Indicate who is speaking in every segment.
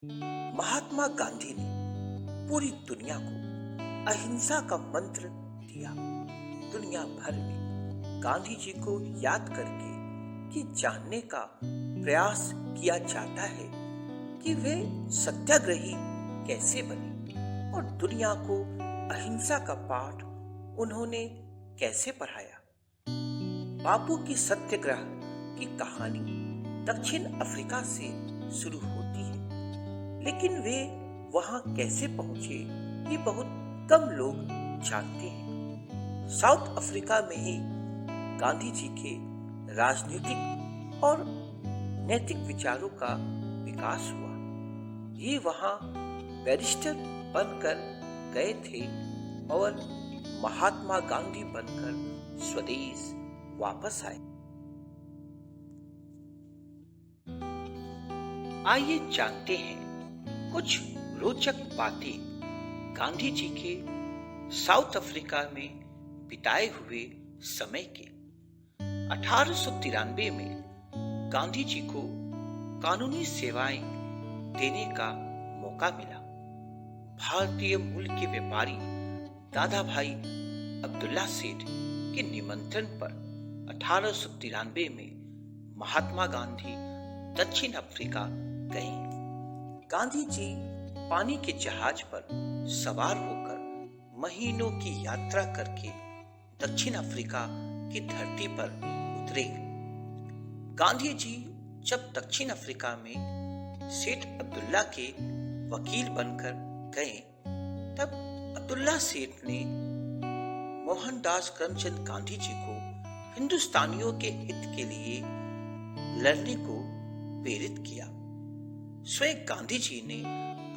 Speaker 1: महात्मा गांधी ने पूरी दुनिया को अहिंसा का मंत्र दिया। दुनिया भर में गांधी जी को याद करके ये जानने का प्रयास किया जाता है कि वे सत्याग्रही कैसे बने और दुनिया को अहिंसा का पाठ उन्होंने कैसे पढ़ाया। बापू की सत्याग्रह की कहानी दक्षिण अफ्रीका से शुरू होती है, लेकिन वे वहां कैसे पहुंचे ये बहुत कम लोग जानते हैं। साउथ अफ्रीका में ही गांधी जी के राजनीतिक और नैतिक विचारों का विकास हुआ। ये वहां बैरिस्टर बनकर गए थे और महात्मा गांधी बनकर स्वदेश वापस आए। आइए जानते हैं कुछ रोचक बातें गांधी जी के साउथ अफ्रीका में बिताए हुए समय के। 1893 में गांधी जी को कानूनी सेवाएं देने का मौका मिला। भारतीय मूल के व्यापारी दादा भाई अब्दुल्ला सेठ के निमंत्रण पर 1893 में महात्मा गांधी दक्षिण अफ्रीका गए। गांधी जी पानी के जहाज पर सवार होकर महीनों की यात्रा करके दक्षिण अफ्रीका की धरती पर उतरे। गांधी जी जब दक्षिण अफ्रीका में सेठ अब्दुल्ला के वकील बनकर गए, तब अब्दुल्ला सेठ ने मोहनदास करमचंद गांधी जी को हिंदुस्तानियों के हित के लिए लड़ने को प्रेरित किया। स्वयं गांधी जी ने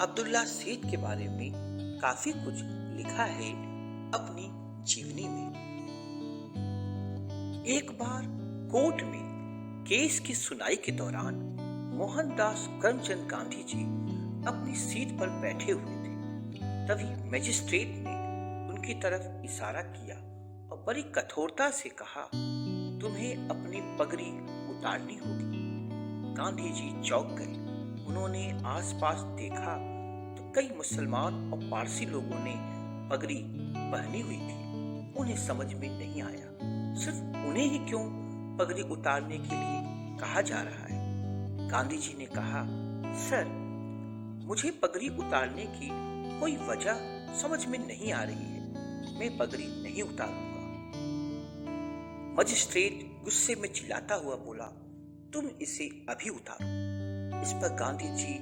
Speaker 1: अब्दुल्ला सेठ के बारे में काफी कुछ लिखा है अपनी जीवनी में। एक बार कोर्ट में केस की सुनाई के दौरान मोहनदास करमचंद गांधी जी अपनी सीट पर बैठे हुए थे। तभी मजिस्ट्रेट ने उनकी तरफ इशारा किया और बड़ी कठोरता से कहा, तुम्हें अपनी पगड़ी उतारनी होगी। गांधी जी चौंक गए। उन्होंने आसपास देखा तो कई मुसलमान और पारसी लोगों ने पगड़ी पहनी हुई थी। उन्हें समझ में नहीं आया, सिर्फ उन्हें ही क्यों पगड़ी उतारने के लिए कहा जा रहा है। गांधी जी ने कहा, सर, मुझे पगड़ी उतारने की कोई वजह समझ में नहीं आ रही है। मैं पगड़ी नहीं उतारूंगा। मजिस्ट्रेट गुस्से में चिल्लाता हुआ बोला, तुम इसे अभी उतारो। इस पर गांधी जी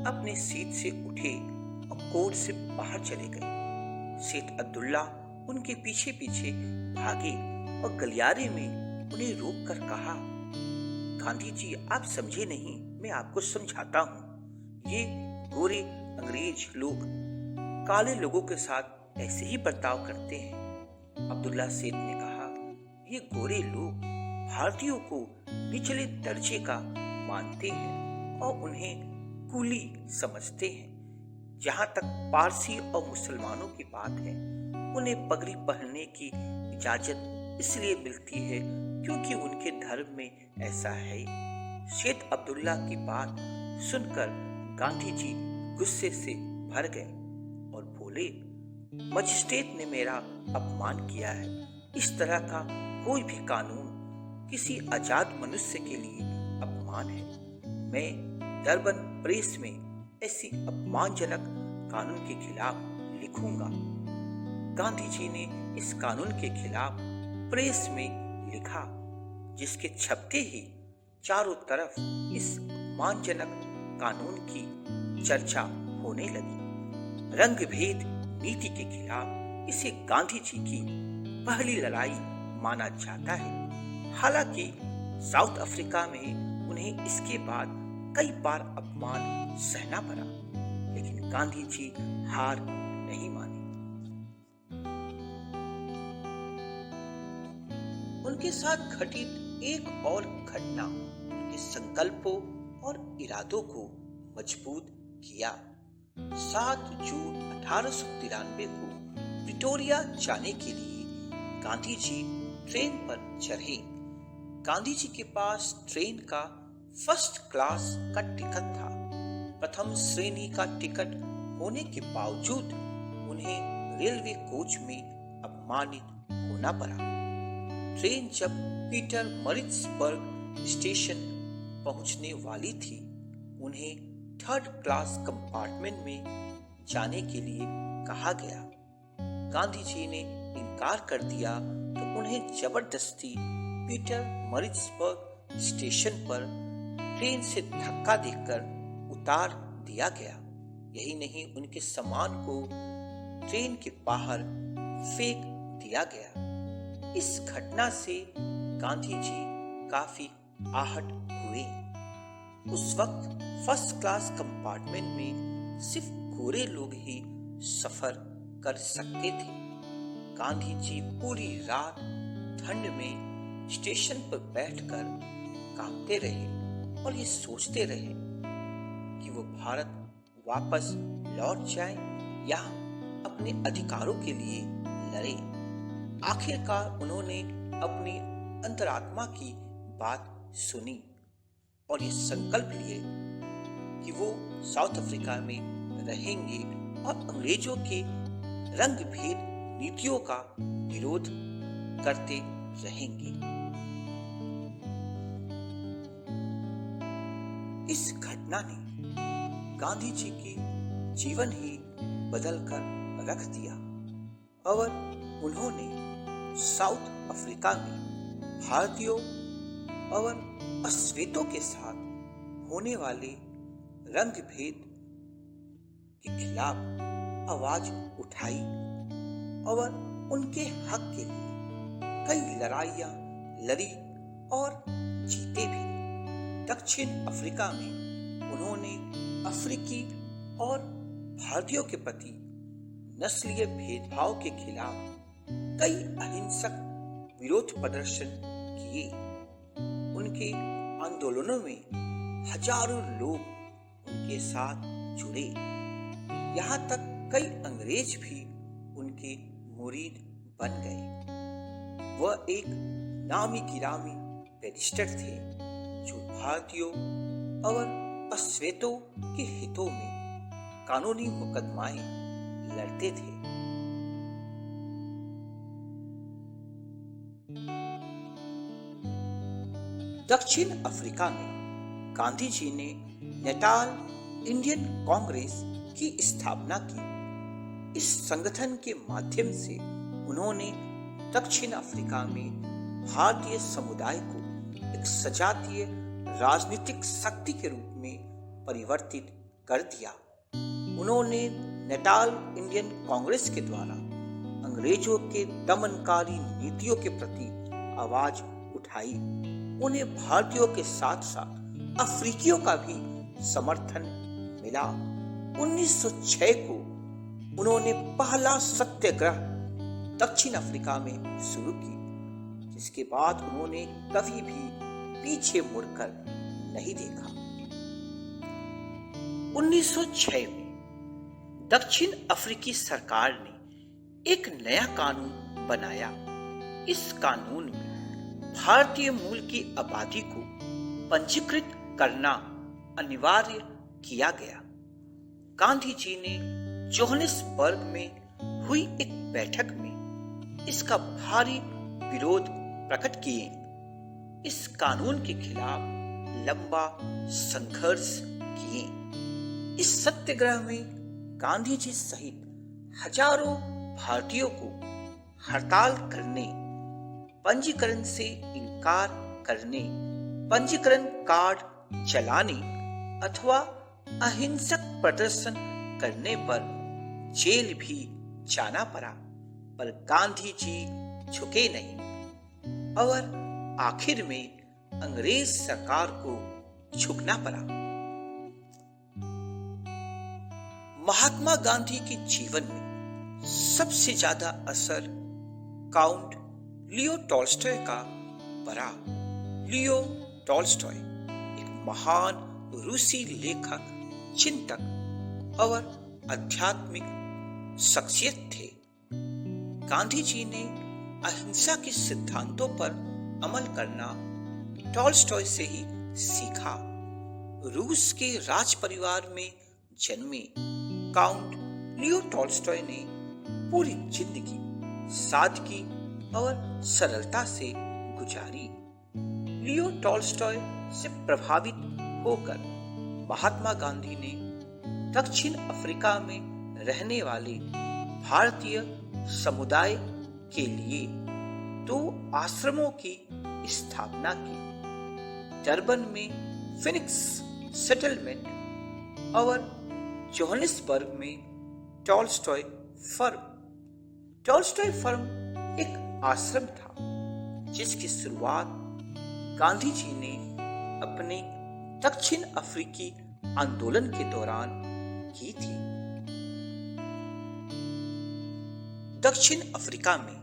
Speaker 1: अपने सीट से उठे और कोर्ट से बाहर चले गए। सेठ अब्दुल्ला उनके पीछे पीछे भागे और गलियारे में उन्हें रोककर कहा, गांधी जी, आप समझे नहीं, मैं आपको समझाता हूँ। ये गोरे अंग्रेज लोग काले लोगों के साथ ऐसे ही बर्ताव करते हैं। अब्दुल्ला सेठ ने कहा, ये गोरे लोग भारतीयों को निचले दर्जे का मानते हैं और उन्हें कुली समझते हैं। जहां तक पारसी और मुसलमानों की बात है, उन्हें पगड़ी पहनने की इजाजत इसलिए मिलती है क्योंकि उनके धर्म में ऐसा है। सेठ अब्दुल्ला की बात सुनकर गांधी जी गुस्से से भर गए और बोले, मजिस्ट्रेट ने मेरा अपमान किया है। इस तरह का कोई भी कानून किसी आजाद मनुष्य के लिए अपमान है। मैं डरबन प्रेस में ऐसी अपमानजनक कानून के खिलाफ लिखूंगा। गांधी जी ने इस कानून के खिलाफ प्रेस में लिखा, जिसके छपते ही चारों तरफ इस अपमानजनक कानून की चर्चा होने लगी। रंग भेद नीति के खिलाफ इसे गांधी जी की पहली लड़ाई माना जाता है। हालांकि साउथ अफ्रीका में उन्हें इसके बाद कई बार अपमान सहना पड़ा, लेकिन गांधी जी हार नहीं मानी। उनके साथ घटित एक और घटना उनके संकल्पों और इरादों को मजबूत किया। 7 जून 1893 को प्रिटोरिया जाने के लिए गांधी जी ट्रेन पर चढ़े। गांधी जी के पास ट्रेन का फर्स्ट क्लास का टिकट था। प्रथम श्रेणी का टिकट होने के बावजूद उन्हें रेलवे कोच में अपमानित होना पड़ा। ट्रेन जब पीटर मरिट्सबर्ग स्टेशन पहुंचने वाली थी, उन्हें थर्ड क्लास कंपार्टमेंट में जाने के लिए कहा गया। गांधी जी ने इनकार कर दिया तो उन्हें जबरदस्ती पीटर मरिट्सबर्ग स्टेशन पर ट्रेन से धक्का देकर उतार दिया गया। यही नहीं, उनके सामान को ट्रेन के बाहर फेंक दिया गया। इस घटना से गांधी जी काफी आहत हुए। उस वक्त फर्स्ट क्लास कंपार्टमेंट में सिर्फ गोरे लोग ही सफर कर सकते थे। गांधी जी पूरी रात ठंड में स्टेशन पर बैठकर कांपते रहे और ये सोचते रहे कि वो भारत वापस लौट जाए या अपने अधिकारों के लिए लड़े। आखिरकार उन्होंने अपनी अंतरात्मा की बात सुनी और ये संकल्प लिए कि वो साउथ अफ्रीका में रहेंगे और अंग्रेजों के रंग भेद नीतियों का विरोध करते रहेंगे। इस घटना ने गांधी जी की जीवन ही बदल कर रख दिया और उन्होंने साउथ अफ्रीका में भारतीयों और अश्वेतों के साथ होने वाले रंग भेद के खिलाफ आवाज उठाई और उनके हक के लिए कई लड़ाइयां लड़ी और जीते भी। दक्षिण अफ्रीका में उन्होंने अफ्रीकी और भारतीयों के प्रति नस्लीय भेदभाव के खिलाफ कई अहिंसक विरोध प्रदर्शन किए। उनके आंदोलनों में हजारों लोग उनके साथ जुड़े। यहाँ तक कई अंग्रेज भी उनके मुरीद बन गए। वह एक नामी गिरामी बैरिस्टर थे जो भारतीयों और अश्वेतों के हितों में कानूनी मुकदमाएं लड़ते थे। दक्षिण अफ्रीका में गांधी जी ने नेटाल इंडियन कांग्रेस की स्थापना की। इस संगठन के माध्यम से उन्होंने दक्षिण अफ्रीका में भारतीय समुदाय को एक सजातीय राजनीतिक शक्ति के रूप में परिवर्तित कर दिया। उन्होंने नेटाल इंडियन कांग्रेस के द्वारा अंग्रेजों के दमनकारी नीतियों के प्रति आवाज उठाई। उन्हें भारतीयों के साथ साथ अफ्रीकियों का भी समर्थन मिला। 1906 को उन्होंने पहला सत्याग्रह दक्षिण अफ्रीका में शुरू की, जिसके बाद उन्होंने कभी भी पीछे मुड़कर नहीं देखा। 1906 में दक्षिण अफ्रीकी सरकार ने एक नया कानून बनाया। इस कानून में भारतीय मूल की आबादी को पंजीकृत करना अनिवार्य किया गया। गांधी जी ने जोहानिसबर्ग में हुई एक बैठक में इसका भारी विरोध प्रकट किए। इस कानून के खिलाफ लंबा संघर्ष किए। इस सत्याग्रह में गांधी जी सहित हजारों भारतीयों को हड़ताल करने, पंजीकरण से इनकार करने, पंजीकरण कार्ड चलाने अथवा अहिंसक प्रदर्शन करने पर जेल भी जाना पड़ा, पर गांधी जी झुके नहीं और आखिर में अंग्रेज सरकार को झुकना पड़ा। महात्मा गांधी के जीवन में सबसे ज्यादा असर काउंट लियो टॉल्स्टॉय का पड़ा। लियो टॉल्स्टॉय एक महान रूसी लेखक, चिंतक और आध्यात्मिक शख्सियत थे। गांधी जी ने अहिंसा के सिद्धांतों पर अमल करना टॉल्स्टॉय से ही सीखा। रूस के राज परिवार में जन्मे काउंट लियो टॉल्स्टॉय ने पूरी जिंदगी सादगी और सरलता से गुजारी। लियो टॉल्स्टॉय से प्रभावित होकर महात्मा गांधी ने दक्षिण अफ्रीका में रहने वाले भारतीय समुदाय के लिए 2 आश्रमों की स्थापना की। डरबन में फिनिक्स सेटलमेंट और जोहानिसबर्ग में टॉल्स्टॉय फर्म। टॉल्स्टॉय फर्म एक आश्रम था जिसकी शुरुआत गांधी जी ने अपने दक्षिण अफ्रीकी आंदोलन के दौरान की थी। दक्षिण अफ्रीका में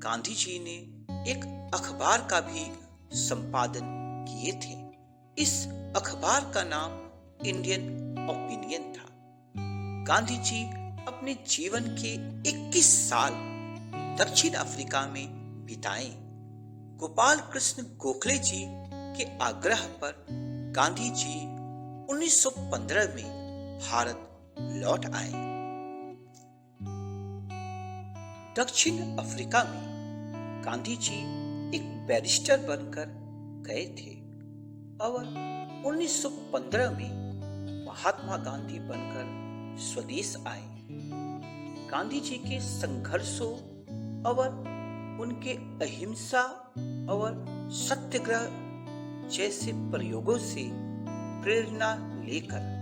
Speaker 1: गांधी जी ने एक अखबार का भी संपादन किए थे। इस अखबार का नाम इंडियन ओपिनियन था। गांधी जी अपने जीवन के 21 साल दक्षिण अफ्रीका में बिताए। गोपाल कृष्ण गोखले जी के आग्रह पर गांधी जी 1915 में भारत लौट आए। दक्षिण अफ्रीका में गांधी जी एक बैरिस्टर बनकर गए थे और 1915 में महात्मा गांधी बनकर स्वदेश आए। गांधी जी के संघर्षों और उनके अहिंसा और सत्याग्रह जैसे प्रयोगों से प्रेरणा लेकर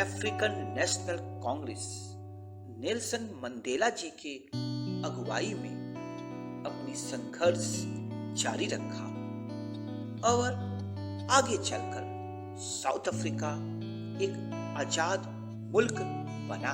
Speaker 1: African National Congress Nelson Mandela ji के अगुवाई में अपनी संघर्ष जारी रखा और आगे चलकर साउथ अफ्रीका एक आजाद मुल्क बना।